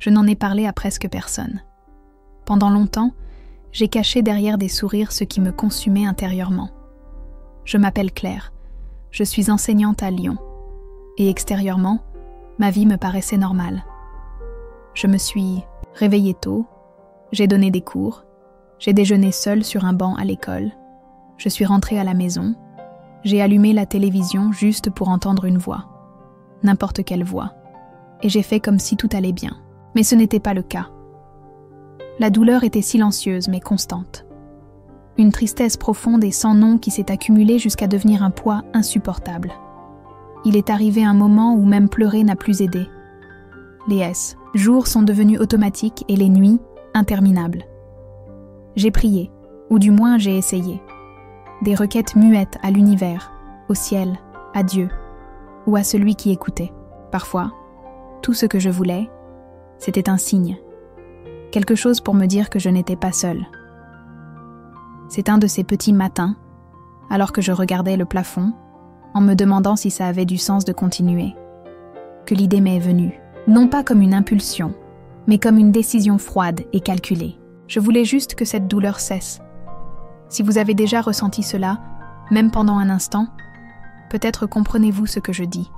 Je n'en ai parlé à presque personne. Pendant longtemps, j'ai caché derrière des sourires ce qui me consumait intérieurement. Je m'appelle Claire, je suis enseignante à Lyon, et extérieurement, ma vie me paraissait normale. Je me suis réveillée tôt, j'ai donné des cours, j'ai déjeuné seule sur un banc à l'école, je suis rentrée à la maison, j'ai allumé la télévision juste pour entendre une voix, n'importe quelle voix, et j'ai fait comme si tout allait bien. Mais ce n'était pas le cas. La douleur était silencieuse mais constante. Une tristesse profonde et sans nom qui s'est accumulée jusqu'à devenir un poids insupportable. Il est arrivé un moment où même pleurer n'a plus aidé. Les jours sont devenus automatiques et les nuits interminables. J'ai prié, ou du moins j'ai essayé. Des requêtes muettes à l'univers, au ciel, à Dieu, ou à celui qui écoutait. Parfois, tout ce que je voulais, c'était un signe. Quelque chose pour me dire que je n'étais pas seule. C'est un de ces petits matins, alors que je regardais le plafond, en me demandant si ça avait du sens de continuer, que l'idée m'est venue, non pas comme une impulsion, mais comme une décision froide et calculée. Je voulais juste que cette douleur cesse. Si vous avez déjà ressenti cela, même pendant un instant, peut-être comprenez-vous ce que je dis.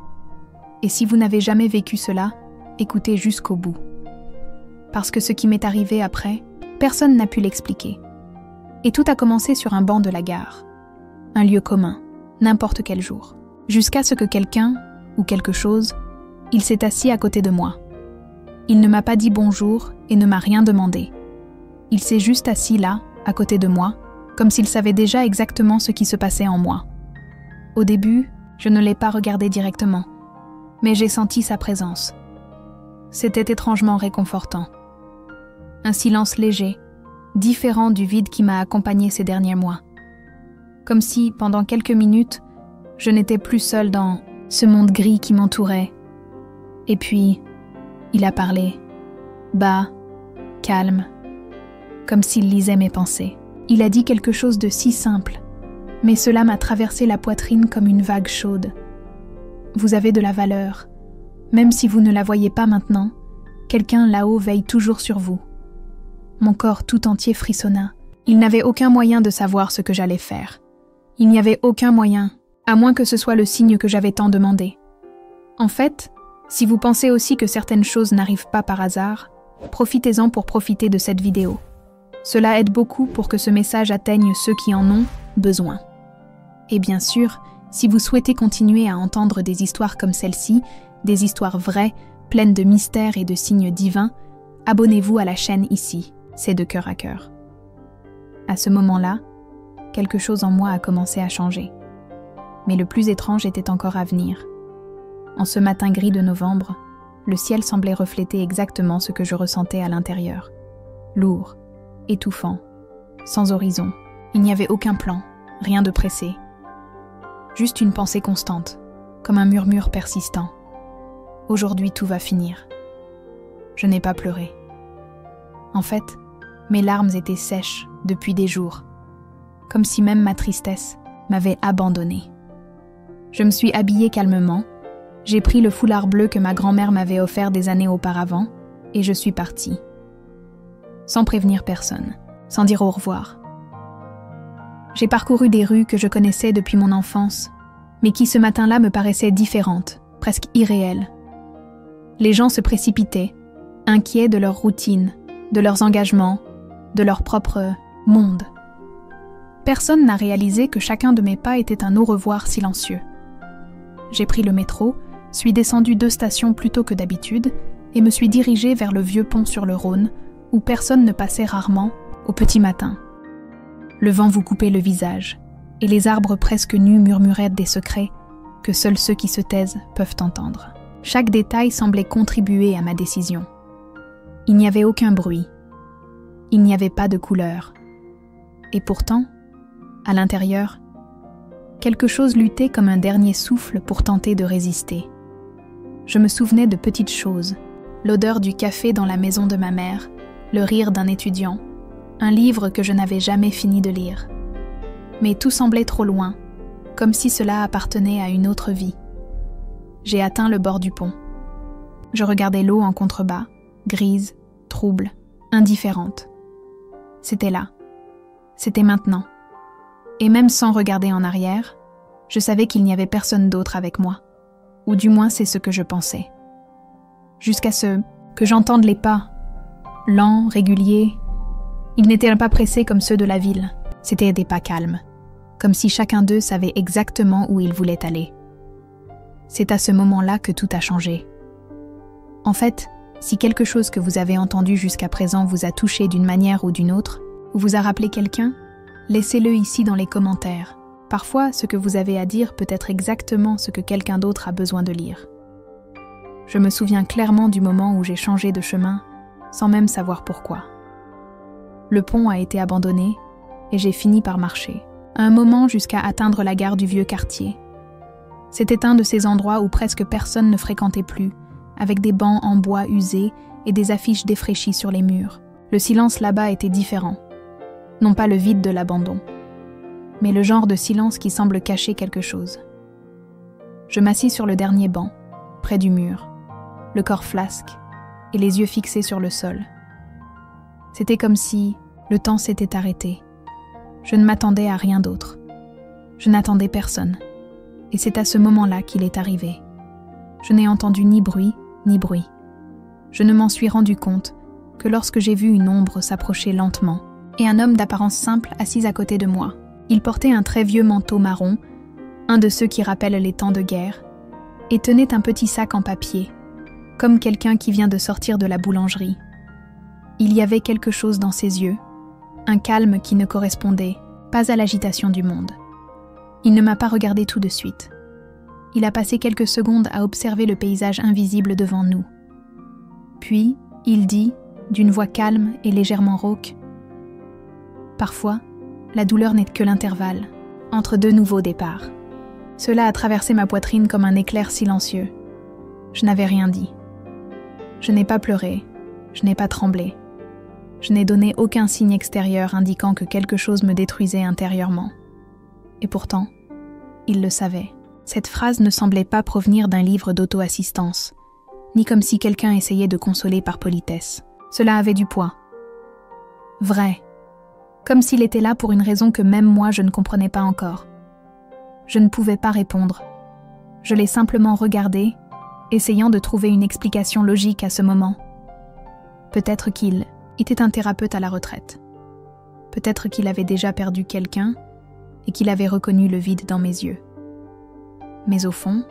Et si vous n'avez jamais vécu cela, écoutez jusqu'au bout. Parce que ce qui m'est arrivé après, personne n'a pu l'expliquer. Et tout a commencé sur un banc de la gare. Un lieu commun, n'importe quel jour. Jusqu'à ce que quelqu'un, ou quelque chose, il s'est assis à côté de moi. Il ne m'a pas dit bonjour et ne m'a rien demandé. Il s'est juste assis là, à côté de moi, comme s'il savait déjà exactement ce qui se passait en moi. Au début, je ne l'ai pas regardé directement, mais j'ai senti sa présence. C'était étrangement réconfortant. Un silence léger, différent du vide qui m'a accompagné ces derniers mois. Comme si, pendant quelques minutes, je n'étais plus seule dans ce monde gris qui m'entourait. Et puis, il a parlé, bas, calme, comme s'il lisait mes pensées. Il a dit quelque chose de si simple, mais cela m'a traversé la poitrine comme une vague chaude. Vous avez de la valeur. Même si vous ne la voyez pas maintenant, quelqu'un là-haut veille toujours sur vous. Mon corps tout entier frissonna. Il n'avait aucun moyen de savoir ce que j'allais faire. Il n'y avait aucun moyen, à moins que ce soit le signe que j'avais tant demandé. En fait, si vous pensez aussi que certaines choses n'arrivent pas par hasard, profitez-en pour profiter de cette vidéo. Cela aide beaucoup pour que ce message atteigne ceux qui en ont besoin. Et bien sûr, si vous souhaitez continuer à entendre des histoires comme celle-ci, des histoires vraies, pleines de mystères et de signes divins, abonnez-vous à la chaîne ici, c'est de cœur à cœur. À ce moment-là, quelque chose en moi a commencé à changer. Mais le plus étrange était encore à venir. En ce matin gris de novembre, le ciel semblait refléter exactement ce que je ressentais à l'intérieur. Lourd, étouffant, sans horizon. Il n'y avait aucun plan, rien de pressé. Juste une pensée constante, comme un murmure persistant. Aujourd'hui, tout va finir. Je n'ai pas pleuré. En fait, mes larmes étaient sèches depuis des jours, comme si même ma tristesse m'avait abandonnée. Je me suis habillée calmement, j'ai pris le foulard bleu que ma grand-mère m'avait offert des années auparavant, et je suis partie. Sans prévenir personne, sans dire au revoir. J'ai parcouru des rues que je connaissais depuis mon enfance, mais qui ce matin-là me paraissaient différentes, presque irréelles. Les gens se précipitaient, inquiets de leur routine, de leurs engagements, de leur propre monde. Personne n'a réalisé que chacun de mes pas était un au revoir silencieux. J'ai pris le métro, suis descendu 2 stations plus tôt que d'habitude et me suis dirigée vers le vieux pont sur le Rhône, où personne ne passait rarement au petit matin. Le vent vous coupait le visage, et les arbres presque nus murmuraient des secrets que seuls ceux qui se taisent peuvent entendre. Chaque détail semblait contribuer à ma décision. Il n'y avait aucun bruit. Il n'y avait pas de couleur. Et pourtant, à l'intérieur, quelque chose luttait comme un dernier souffle pour tenter de résister. Je me souvenais de petites choses, l'odeur du café dans la maison de ma mère, le rire d'un étudiant, un livre que je n'avais jamais fini de lire. Mais tout semblait trop loin, comme si cela appartenait à une autre vie. J'ai atteint le bord du pont. Je regardais l'eau en contrebas, grise, trouble, indifférente. C'était là. C'était maintenant. Et même sans regarder en arrière, je savais qu'il n'y avait personne d'autre avec moi. Ou du moins c'est ce que je pensais. Jusqu'à ce que j'entende les pas, lents, réguliers. Ils n'étaient pas pressés comme ceux de la ville. C'étaient des pas calmes, comme si chacun d'eux savait exactement où il voulait aller. C'est à ce moment-là que tout a changé. En fait, si quelque chose que vous avez entendu jusqu'à présent vous a touché d'une manière ou d'une autre, ou vous a rappelé quelqu'un, laissez-le ici dans les commentaires. Parfois, ce que vous avez à dire peut être exactement ce que quelqu'un d'autre a besoin de lire. Je me souviens clairement du moment où j'ai changé de chemin, sans même savoir pourquoi. Le pont a été abandonné, et j'ai fini par marcher, à un moment jusqu'à atteindre la gare du vieux quartier. C'était un de ces endroits où presque personne ne fréquentait plus, avec des bancs en bois usés et des affiches défraîchies sur les murs. Le silence là-bas était différent. Non pas le vide de l'abandon, mais le genre de silence qui semble cacher quelque chose. Je m'assis sur le dernier banc, près du mur, le corps flasque et les yeux fixés sur le sol. C'était comme si le temps s'était arrêté. Je ne m'attendais à rien d'autre. Je n'attendais personne. Et c'est à ce moment-là qu'il est arrivé. Je n'ai entendu ni bruit, ni bruit. Je ne m'en suis rendu compte que lorsque j'ai vu une ombre s'approcher lentement et un homme d'apparence simple assis à côté de moi. Il portait un très vieux manteau marron, un de ceux qui rappellent les temps de guerre, et tenait un petit sac en papier, comme quelqu'un qui vient de sortir de la boulangerie. Il y avait quelque chose dans ses yeux, un calme qui ne correspondait pas à l'agitation du monde. Il ne m'a pas regardé tout de suite. Il a passé quelques secondes à observer le paysage invisible devant nous. Puis, il dit, d'une voix calme et légèrement rauque, « Parfois, la douleur n'est que l'intervalle entre deux nouveaux départs. » Cela a traversé ma poitrine comme un éclair silencieux. Je n'avais rien dit. Je n'ai pas pleuré, je n'ai pas tremblé. Je n'ai donné aucun signe extérieur indiquant que quelque chose me détruisait intérieurement. Et pourtant, il le savait. Cette phrase ne semblait pas provenir d'un livre d'auto-assistance, ni comme si quelqu'un essayait de consoler par politesse. Cela avait du poids. Vrai. Comme s'il était là pour une raison que même moi je ne comprenais pas encore. Je ne pouvais pas répondre. Je l'ai simplement regardé, essayant de trouver une explication logique à ce moment. Peut-être qu'il était un thérapeute à la retraite. Peut-être qu'il avait déjà perdu quelqu'un et qu'il avait reconnu le vide dans mes yeux. Mais au fond,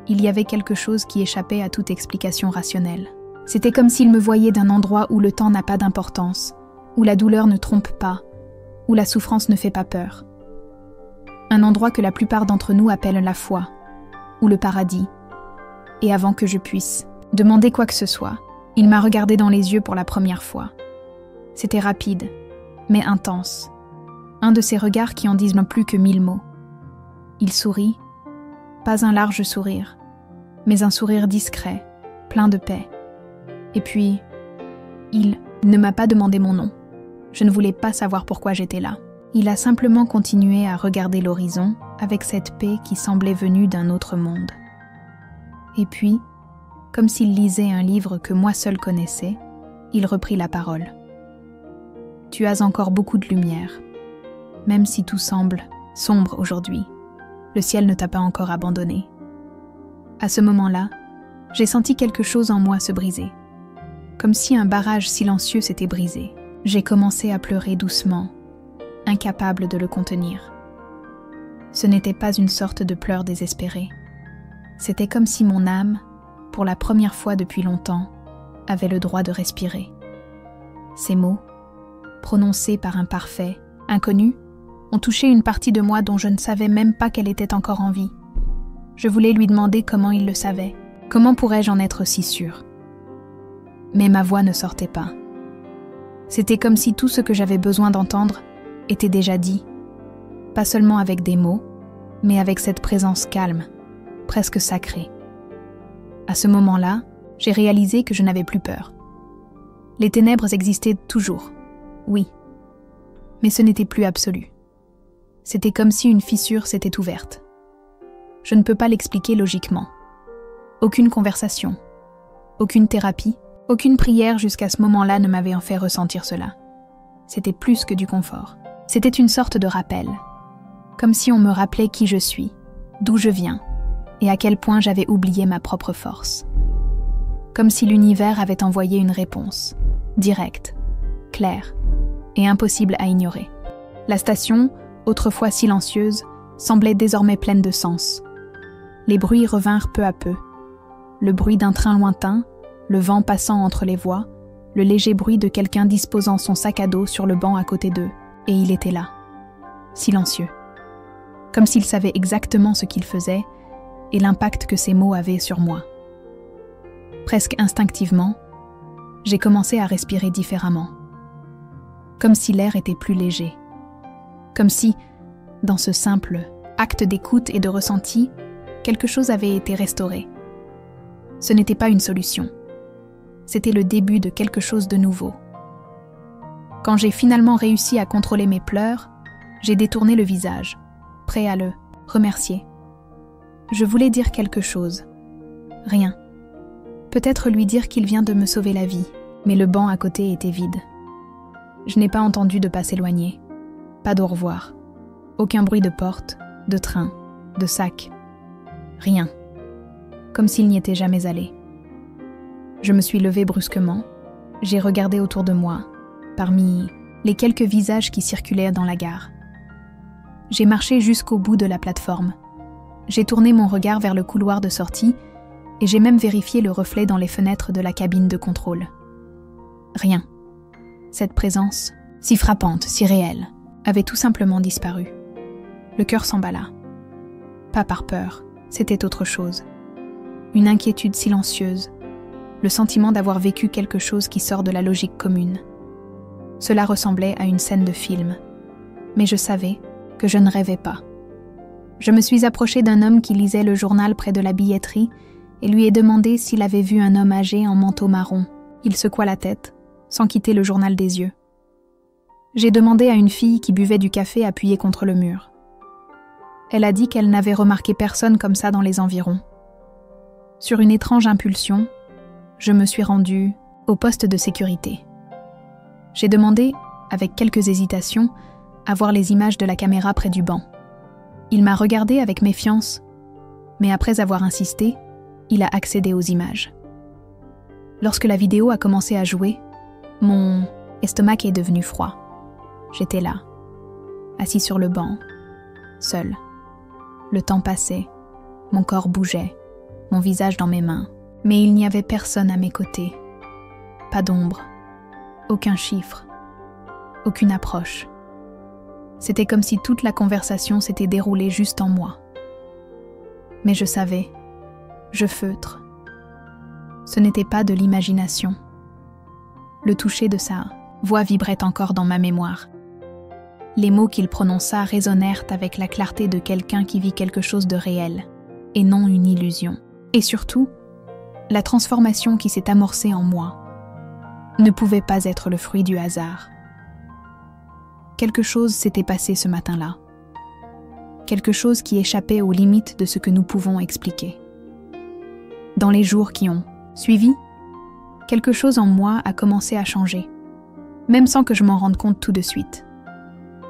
il y avait quelque chose qui échappait à toute explication rationnelle. C'était comme s'il me voyait d'un endroit où le temps n'a pas d'importance, où la douleur ne trompe pas, où la souffrance ne fait pas peur. Un endroit que la plupart d'entre nous appellent la foi, ou le paradis. Et avant que je puisse demander quoi que ce soit, il m'a regardé dans les yeux pour la première fois. C'était rapide, mais intense. Un de ces regards qui en disent plus que 1000 mots. Il sourit, pas un large sourire, mais un sourire discret, plein de paix. Et puis, il ne m'a pas demandé mon nom. Je ne voulais pas savoir pourquoi j'étais là. Il a simplement continué à regarder l'horizon avec cette paix qui semblait venue d'un autre monde. Et puis, comme s'il lisait un livre que moi seul connaissais, il reprit la parole. « Tu as encore beaucoup de lumière. Même si tout semble sombre aujourd'hui, le ciel ne t'a pas encore abandonné. » À ce moment-là, j'ai senti quelque chose en moi se briser. Comme si un barrage silencieux s'était brisé. J'ai commencé à pleurer doucement, incapable de le contenir. Ce n'était pas une sorte de pleurs désespérés. C'était comme si mon âme, pour la première fois depuis longtemps, avait le droit de respirer. Ces mots, prononcés par un parfait, inconnu, ont touché une partie de moi dont je ne savais même pas qu'elle était encore en vie. Je voulais lui demander comment il le savait. Comment pourrais-je en être si sûre ? Mais ma voix ne sortait pas. C'était comme si tout ce que j'avais besoin d'entendre était déjà dit, pas seulement avec des mots, mais avec cette présence calme, presque sacrée. À ce moment-là, j'ai réalisé que je n'avais plus peur. Les ténèbres existaient toujours, oui, mais ce n'était plus absolu. C'était comme si une fissure s'était ouverte. Je ne peux pas l'expliquer logiquement. Aucune conversation, aucune thérapie, Aucune prière jusqu'à ce moment-là ne m'avait en fait ressentir cela. C'était plus que du confort. C'était une sorte de rappel. Comme si on me rappelait qui je suis, d'où je viens, et à quel point j'avais oublié ma propre force. Comme si l'univers avait envoyé une réponse, directe, claire et impossible à ignorer. La station, autrefois silencieuse, semblait désormais pleine de sens. Les bruits revinrent peu à peu. Le bruit d'un train lointain, le vent passant entre les voies, le léger bruit de quelqu'un disposant son sac à dos sur le banc à côté d'eux, et il était là, silencieux. Comme s'il savait exactement ce qu'il faisait et l'impact que ses mots avaient sur moi. Presque instinctivement, j'ai commencé à respirer différemment. Comme si l'air était plus léger. Comme si, dans ce simple acte d'écoute et de ressenti, quelque chose avait été restauré. Ce n'était pas une solution. C'était le début de quelque chose de nouveau. Quand j'ai finalement réussi à contrôler mes pleurs, j'ai détourné le visage, prêt à le remercier. Je voulais dire quelque chose. Rien. Peut-être lui dire qu'il vient de me sauver la vie, mais le banc à côté était vide. Je n'ai pas entendu de pas s'éloigner. Pas d'au revoir. Aucun bruit de porte, de train, de sac. Rien. Comme s'il n'y était jamais allé. Je me suis levée brusquement. J'ai regardé autour de moi, parmi les quelques visages qui circulaient dans la gare. J'ai marché jusqu'au bout de la plateforme. J'ai tourné mon regard vers le couloir de sortie et j'ai même vérifié le reflet dans les fenêtres de la cabine de contrôle. Rien. Cette présence, si frappante, si réelle, avait tout simplement disparu. Le cœur s'emballa. Pas par peur, c'était autre chose. Une inquiétude silencieuse, le sentiment d'avoir vécu quelque chose qui sort de la logique commune. Cela ressemblait à une scène de film, mais je savais que je ne rêvais pas. Je me suis approchée d'un homme qui lisait le journal près de la billetterie et lui ai demandé s'il avait vu un homme âgé en manteau marron. Il secoua la tête, sans quitter le journal des yeux. J'ai demandé à une fille qui buvait du café appuyée contre le mur. Elle a dit qu'elle n'avait remarqué personne comme ça dans les environs. Sur une étrange impulsion, je me suis rendue au poste de sécurité. J'ai demandé, avec quelques hésitations, à voir les images de la caméra près du banc. Il m'a regardée avec méfiance, mais après avoir insisté, il a accédé aux images. Lorsque la vidéo a commencé à jouer, mon estomac est devenu froid. J'étais là, assis sur le banc, seul. Le temps passait, mon corps bougeait, mon visage dans mes mains, mais il n'y avait personne à mes côtés. Pas d'ombre, aucun chiffre, aucune approche. C'était comme si toute la conversation s'était déroulée juste en moi. Mais je savais, je feutre. Ce n'était pas de l'imagination. Le toucher de sa voix vibrait encore dans ma mémoire. Les mots qu'il prononça résonnèrent avec la clarté de quelqu'un qui vit quelque chose de réel, et non une illusion. Et surtout, la transformation qui s'est amorcée en moi ne pouvait pas être le fruit du hasard. Quelque chose s'était passé ce matin-là. Quelque chose qui échappait aux limites de ce que nous pouvons expliquer. Dans les jours qui ont suivi, quelque chose en moi a commencé à changer, même sans que je m'en rende compte tout de suite.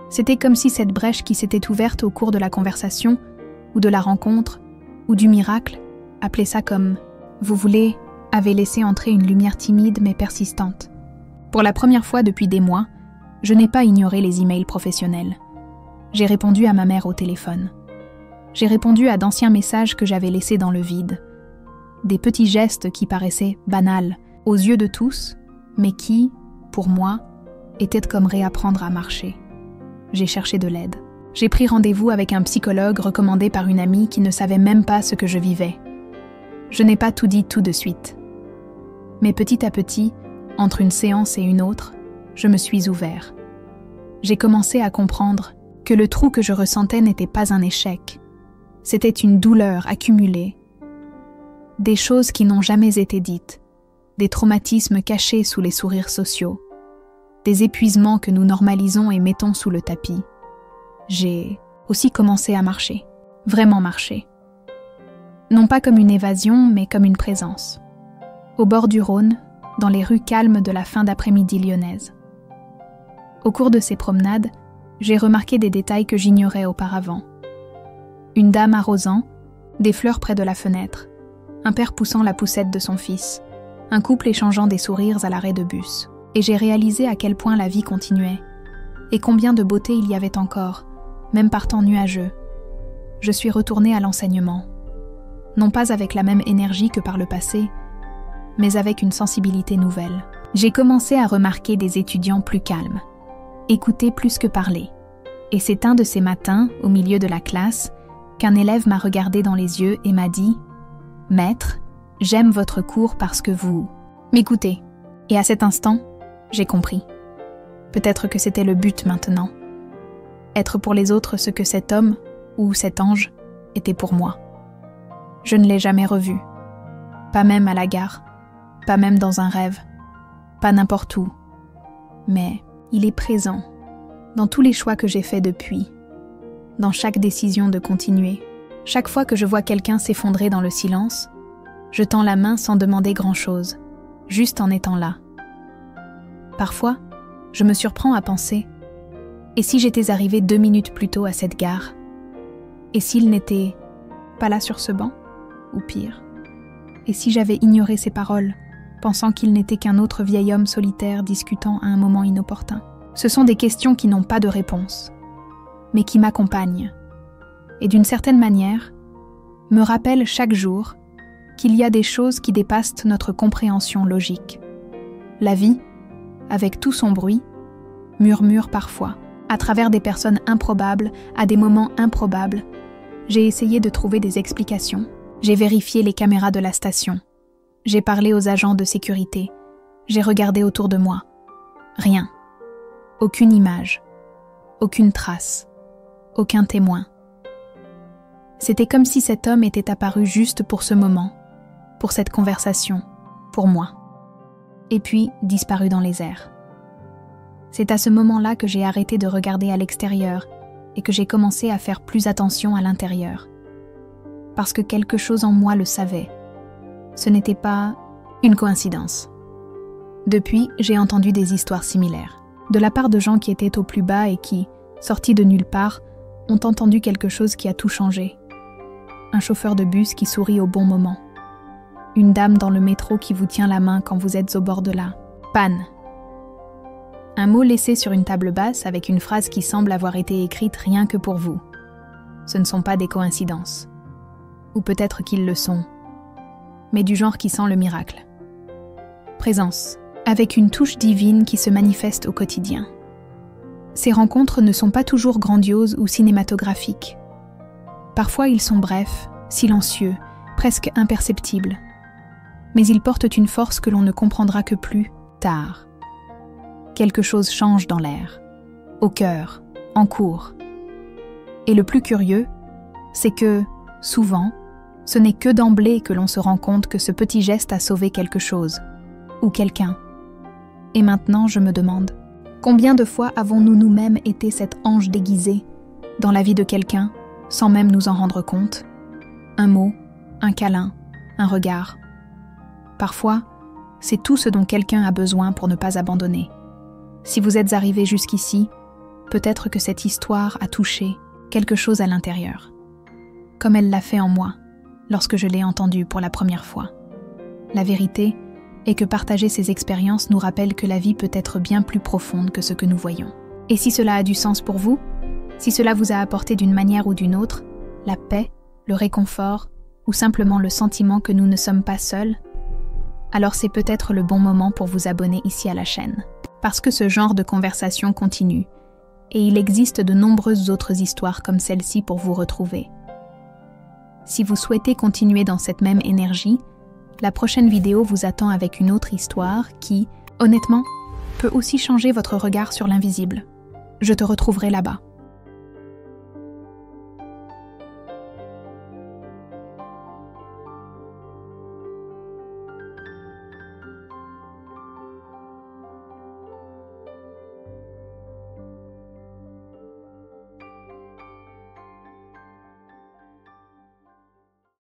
C'était comme si cette brèche qui s'était ouverte au cours de la conversation, ou de la rencontre, ou du miracle, appelez ça comme vous voulez, avait laissé entrer une lumière timide mais persistante. Pour la première fois depuis des mois, je n'ai pas ignoré les emails professionnels. J'ai répondu à ma mère au téléphone. J'ai répondu à d'anciens messages que j'avais laissés dans le vide. Des petits gestes qui paraissaient banals aux yeux de tous, mais qui, pour moi, étaient comme réapprendre à marcher. J'ai cherché de l'aide. J'ai pris rendez-vous avec un psychologue recommandé par une amie qui ne savait même pas ce que je vivais. Je n'ai pas tout dit tout de suite. Mais petit à petit, entre une séance et une autre, je me suis ouvert. J'ai commencé à comprendre que le trou que je ressentais n'était pas un échec. C'était une douleur accumulée. Des choses qui n'ont jamais été dites, des traumatismes cachés sous les sourires sociaux, des épuisements que nous normalisons et mettons sous le tapis. J'ai aussi commencé à marcher, vraiment marcher. Non pas comme une évasion, mais comme une présence. Au bord du Rhône, dans les rues calmes de la fin d'après-midi lyonnaise. Au cours de ces promenades, j'ai remarqué des détails que j'ignorais auparavant. Une dame arrosant, des fleurs près de la fenêtre, un père poussant la poussette de son fils, un couple échangeant des sourires à l'arrêt de bus. Et j'ai réalisé à quel point la vie continuait, et combien de beauté il y avait encore, même par temps nuageux. Je suis retournée à l'enseignement, non pas avec la même énergie que par le passé, mais avec une sensibilité nouvelle. J'ai commencé à remarquer des étudiants plus calmes, écouter plus que parler. Et c'est un de ces matins, au milieu de la classe, qu'un élève m'a regardé dans les yeux et m'a dit « Maître, j'aime votre cours parce que vous m'écoutez. » Et à cet instant, j'ai compris. Peut-être que c'était le but maintenant. Être pour les autres ce que cet homme, ou cet ange, était pour moi. Je ne l'ai jamais revu. Pas même à la gare. Pas même dans un rêve. Pas n'importe où. Mais il est présent, dans tous les choix que j'ai faits depuis. Dans chaque décision de continuer. Chaque fois que je vois quelqu'un s'effondrer dans le silence, je tends la main sans demander grand-chose, juste en étant là. Parfois, je me surprends à penser « Et si j'étais arrivée 2 minutes plus tôt à cette gare? Et s'il n'était pas là sur ce banc? Ou pire? Et si j'avais ignoré ses paroles, pensant qu'il n'était qu'un autre vieil homme solitaire discutant à un moment inopportun ?» Ce sont des questions qui n'ont pas de réponse, mais qui m'accompagnent, et d'une certaine manière, me rappellent chaque jour qu'il y a des choses qui dépassent notre compréhension logique. La vie, avec tout son bruit, murmure parfois. À travers des personnes improbables, à des moments improbables, j'ai essayé de trouver des explications. J'ai vérifié les caméras de la station. J'ai parlé aux agents de sécurité. J'ai regardé autour de moi. Rien. Aucune image. Aucune trace. Aucun témoin. C'était comme si cet homme était apparu juste pour ce moment, pour cette conversation, pour moi. Et puis disparu dans les airs. C'est à ce moment-là que j'ai arrêté de regarder à l'extérieur et que j'ai commencé à faire plus attention à l'intérieur. Parce que quelque chose en moi le savait. Ce n'était pas une coïncidence. Depuis, j'ai entendu des histoires similaires, de la part de gens qui étaient au plus bas et qui, sortis de nulle part, ont entendu quelque chose qui a tout changé. Un chauffeur de bus qui sourit au bon moment. Une dame dans le métro qui vous tient la main quand vous êtes au bord de la panne. Un mot laissé sur une table basse avec une phrase qui semble avoir été écrite rien que pour vous. Ce ne sont pas des coïncidences. Ou peut-être qu'ils le sont. Mais du genre qui sent le miracle. Présence, avec une touche divine qui se manifeste au quotidien. Ces rencontres ne sont pas toujours grandioses ou cinématographiques. Parfois ils sont brefs, silencieux, presque imperceptibles. Mais ils portent une force que l'on ne comprendra que plus tard. Quelque chose change dans l'air, au cœur, en cours. Et le plus curieux, c'est que, souvent, ce n'est que d'emblée que l'on se rend compte que ce petit geste a sauvé quelque chose, ou quelqu'un. Et maintenant, je me demande, combien de fois avons-nous nous-mêmes été cet ange déguisé dans la vie de quelqu'un, sans même nous en rendre compte? Un mot, un câlin, un regard. Parfois, c'est tout ce dont quelqu'un a besoin pour ne pas abandonner. Si vous êtes arrivé jusqu'ici, peut-être que cette histoire a touché quelque chose à l'intérieur, comme elle l'a fait en moi, lorsque je l'ai entendue pour la première fois. La vérité est que partager ces expériences nous rappelle que la vie peut être bien plus profonde que ce que nous voyons. Et si cela a du sens pour vous, si cela vous a apporté d'une manière ou d'une autre, la paix, le réconfort, ou simplement le sentiment que nous ne sommes pas seuls, alors c'est peut-être le bon moment pour vous abonner ici à la chaîne. Parce que ce genre de conversation continue, et il existe de nombreuses autres histoires comme celle-ci pour vous retrouver. Si vous souhaitez continuer dans cette même énergie, la prochaine vidéo vous attend avec une autre histoire qui, honnêtement, peut aussi changer votre regard sur l'invisible. Je te retrouverai là-bas.